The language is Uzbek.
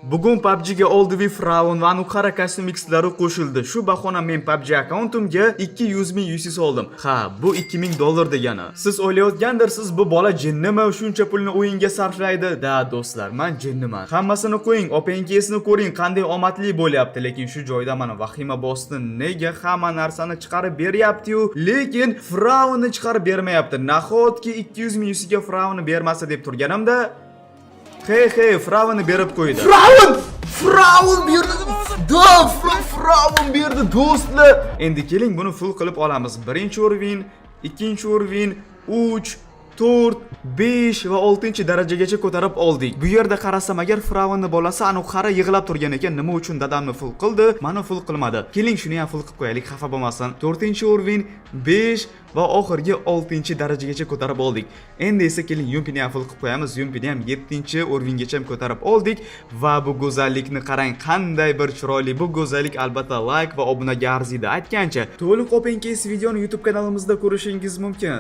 Bugun PUBG ga Oldivi Fraun va Nuqara Custom X'lari qo'shildi. Shu bahona men PUBG akkauntimga 200 ming UC soldim. Ha, bu 2000 dollar degani. Siz o'ylayotgandirsiz, bu bola jinnimi, shuncha pulni o'yinga sarflaydi? Da do'stlar, men jinniman. Hammasini qo'ying, OpenKS'ni ko'ring, qanday omadli bo'lyapti, lekin shu joyda mana vahima bosdi. Nega hamma narsani chiqarib beryapti-yu, lekin Fraunni chiqarib bermayapti? Nahotki 200 ming UC ga Fraunni bermasa deb turganimda, Hey, Fraunni berib qo'ydi. Fraun berdi. Fraun berdi do'stlar. Endi keling buni full qilib olamiz. Birinchi o'rvin, ikkinchi o'rvin, 3, 4, 5 va 6 darajagacha ko'tarib oldik. Bu yerda qarasam agar Fraunni bolasi anu qara yig'lab turgan ekan, nima uchun dadamni full qildi, meni full qilmadi. Keling shuni ham full qilib qo'yaylik, xafa bo'lmasin. 4-o'rvin, 5 va oxirgi 6 darajagacha ko'tarib oldik. Endi esa keling yumpini ham full qilib qo'yamiz. Yumpini ham 7-o'rvingacha ko'tarib oldik va bu go'zallikni qarang, qanday bir chiroyli. Bu go'zallik albatta like va obunaga arziydi. Aytgancha, to'liq OpenKS videoni YouTube kanalimizda ko'rishingiz mumkin.